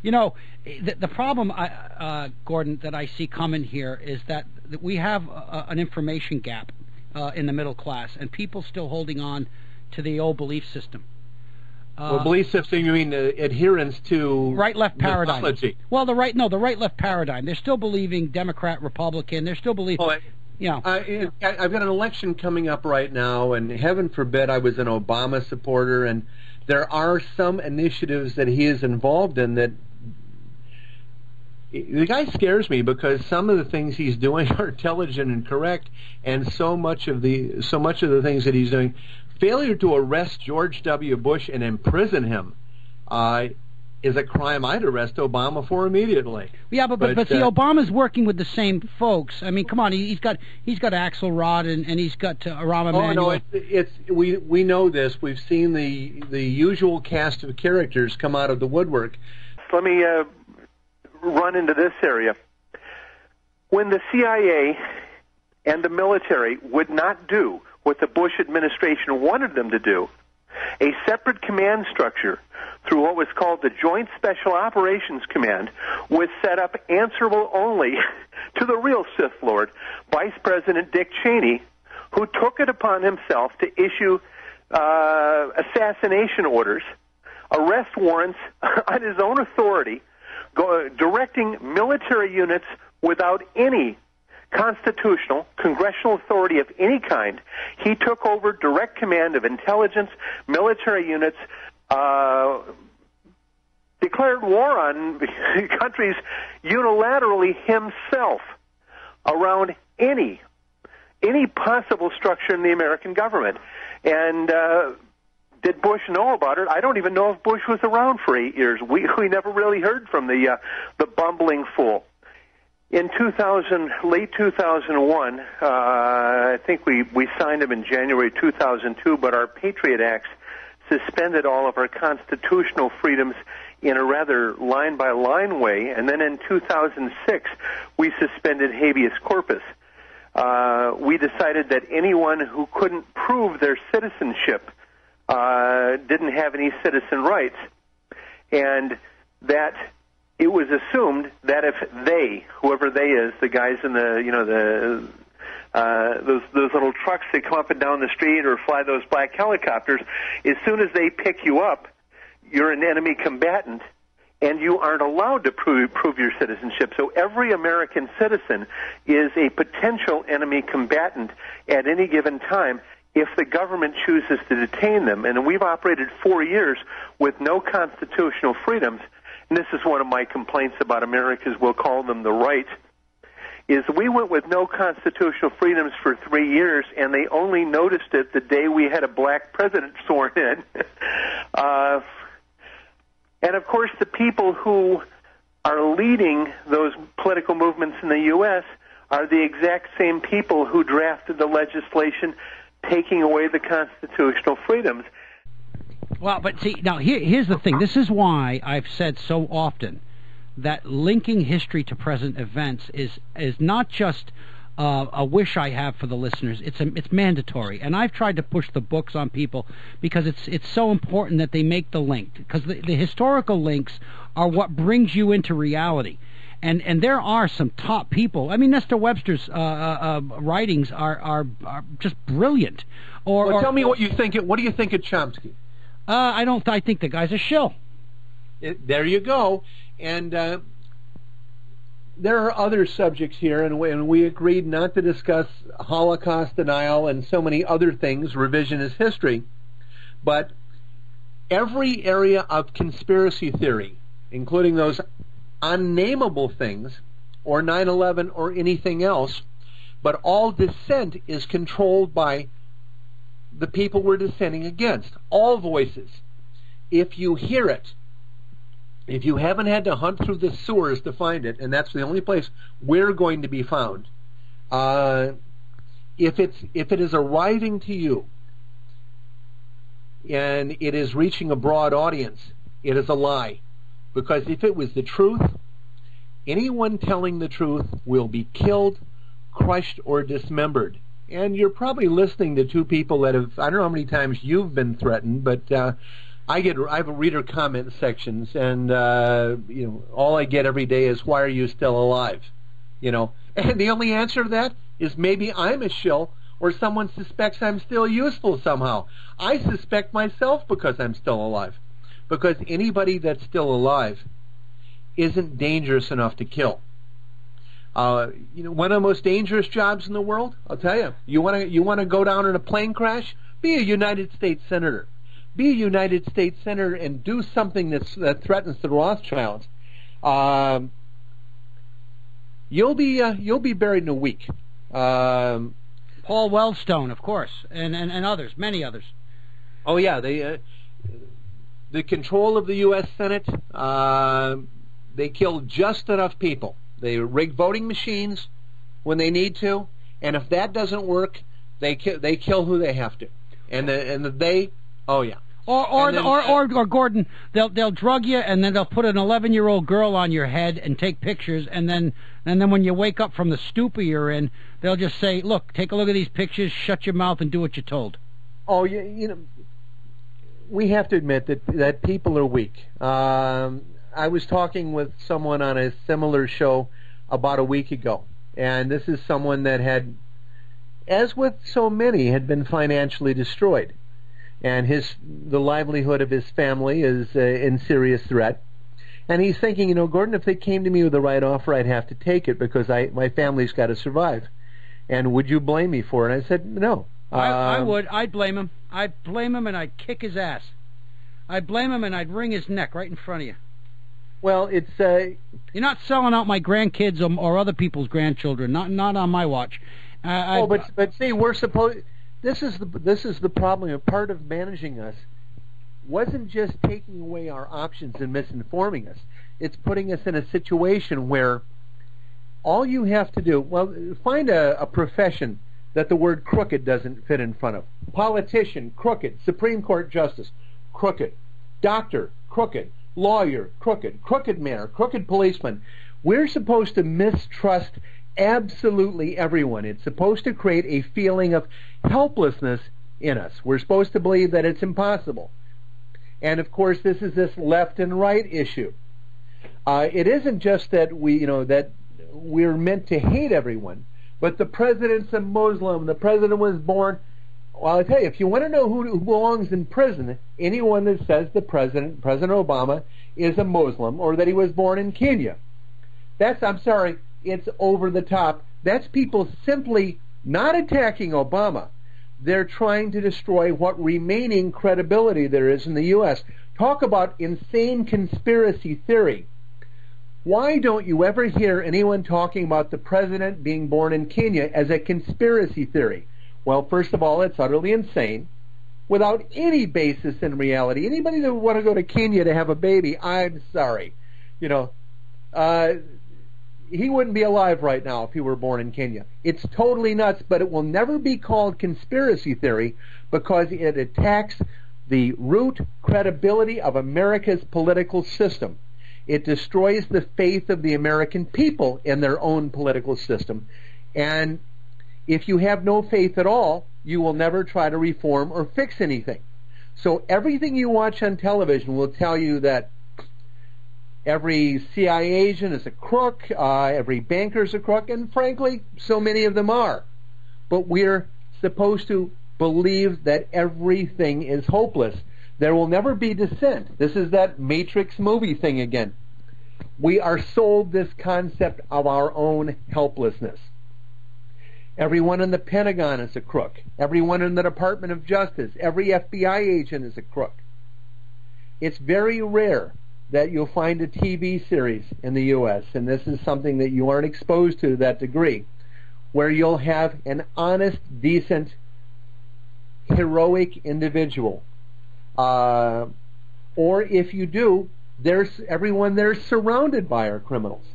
You know, the problem, Gordon, that I see coming here is that we have an information gap in the middle class, and people still holding on to the old belief system. Well, belief system, you mean adherence to right-left paradigm. Mythology. Well, the right-left paradigm. They're still believing Democrat, Republican. They're still believing. I've got an election coming up right now, and heaven forbid I was an Obama supporter, and there are some initiatives that he is involved in that the guy scares me because some of the things he's doing are intelligent and correct, and so much of the things that he's doing. Failure to arrest George W. Bush and imprison him is a crime I'd arrest Obama for immediately. Yeah, but see, Obama's working with the same folks. I mean, come on, he's got Axelrod and he's got Rahm Emanuel. No, we know this. We've seen the usual cast of characters come out of the woodwork. Let me run into this area. When the CIA and the military would not do what the Bush administration wanted them to do, a separate command structure through what was called the Joint Special Operations Command was set up, answerable only to the real Sith Lord, Vice President Dick Cheney, who took it upon himself to issue assassination orders, arrest warrants on his own authority, directing military units without any constitutional, congressional authority of any kind. He took over direct command of intelligence, military units, declared war on countries unilaterally himself around any possible structure in the American government. And did Bush know about it? I don't even know if Bush was around for 8 years. We never really heard from the bumbling fool. In late 2001, I think we signed him in January 2002, but our Patriot Acts suspended all of our constitutional freedoms in a rather line-by-line way, and then in 2006, we suspended habeas corpus. We decided that anyone who couldn't prove their citizenship didn't have any citizen rights, and that it was assumed that if they, whoever they is, the guys in the, those little trucks that come up and down the street or fly those black helicopters, as soon as they pick you up, you're an enemy combatant, and you aren't allowed to prove your citizenship. So every American citizen is a potential enemy combatant at any given time if the government chooses to detain them. And we've operated 4 years with no constitutional freedoms. And this is one of my complaints about America's, we'll call them the right, is we went with no constitutional freedoms for 3 years, and they only noticed it the day we had a black president sworn in. And, of course, the people who are leading those political movements in the U.S. are the exact same people who drafted the legislation taking away the constitutional freedoms. Well, but see, now here's the thing. This is why I've said so often that linking history to present events is not just a wish I have for the listeners. It's mandatory, and I've tried to push the books on people because it's so important that they make the link, because the historical links are what brings you into reality. And there are some top people. I mean, Nestor Webster's writings are just brilliant. Well, tell me what you think. What do you think of Chomsky? I think the guy's a shill. There you go. And there are other subjects here, and we agreed not to discuss Holocaust denial and so many other things, revisionist history. But every area of conspiracy theory, including those unnameable things, or 9/11 or anything else, but all dissent is controlled by the people we're dissenting against. All voices. If you hear it, if you haven't had to hunt through the sewers to find it, and that's the only place we're going to be found, if it is arriving to you and it is reaching a broad audience, it is a lie. Because if it was the truth, anyone telling the truth will be killed, crushed, or dismembered. And you're probably listening to two people that have, I don't know how many times you've been threatened, but I have reader comment sections, and all I get every day is, "Why are you still alive?" And the only answer to that is maybe I'm a shill, or someone suspects I'm still useful somehow. I suspect myself because I'm still alive, because anybody that's still alive isn't dangerous enough to kill. One of the most dangerous jobs in the world, I'll tell you. You want to go down in a plane crash? Be a United States Senator. Be a United States Senator and do something that threatens the Rothschilds. You'll be buried in a week. Paul Wellstone, of course, and others, many others. Oh yeah, the control of the U.S. Senate. They kill just enough people. They rig voting machines when they need to, and if that doesn't work, they kill who they have to. Oh yeah. Or Gordon, they'll drug you, and then they'll put an 11-year-old girl on your head and take pictures, and then when you wake up from the stupor you're in, they'll just say, "Look, take a look at these pictures, shut your mouth, and do what you're told." Oh, we have to admit that people are weak. I was talking with someone on a similar show about a week ago, and this is someone that had, as with so many, had been financially destroyed. And the livelihood of his family is in serious threat. And he's thinking, Gordon, if they came to me with the right offer, I'd have to take it because my family's got to survive. And would you blame me for it? And I said, no. I would. I'd blame him. I'd blame him, and I'd kick his ass. I'd blame him, and I'd wring his neck right in front of you. Well, it's you're not selling out my grandkids or other people's grandchildren. Not on my watch. But see, we're supposed. This is the problem. A part of managing us wasn't just taking away our options and misinforming us. It's putting us in a situation where all you have to do, find a profession that the word crooked doesn't fit in front of. Politician, crooked. Supreme Court justice, crooked. Doctor, crooked. Lawyer, crooked. Crooked mayor, crooked policeman. We're supposed to mistrust absolutely everyone. It's supposed to create a feeling of helplessness in us. We're supposed to believe that it's impossible. And of course, this is this left and right issue. It isn't just that we're meant to hate everyone, but the president's a Muslim. The president was born. Well, I tell you, if you want to know who belongs in prison, anyone that says President Obama, is a Muslim or that he was born in Kenya. I'm sorry, it's over the top. That's people simply not attacking Obama. They're trying to destroy what remaining credibility there is in the U.S. Talk about insane conspiracy theory. Why don't you ever hear anyone talking about the president being born in Kenya as a conspiracy theory? Well, first of all, it's utterly insane, without any basis in reality. Anybody that would want to go to Kenya to have a baby, I'm sorry. He wouldn't be alive right now if he were born in Kenya. It's totally nuts, but it will never be called conspiracy theory because it attacks the root credibility of America's political system. It destroys the faith of the American people in their own political system. And if you have no faith at all, you will never try to reform or fix anything. So everything you watch on television will tell you that every CIA agent is a crook, every banker is a crook, and frankly, so many of them are. But we're supposed to believe that everything is hopeless. There will never be dissent. This is that Matrix movie thing again. We are sold this concept of our own helplessness. Everyone in the Pentagon is a crook. Everyone in the Department of Justice, every FBI agent is a crook. It's very rare that you'll find a TV series in the U.S., and this is something that you aren't exposed to that degree, where you'll have an honest, decent, heroic individual. Or if you do, everyone there is surrounded by our criminals.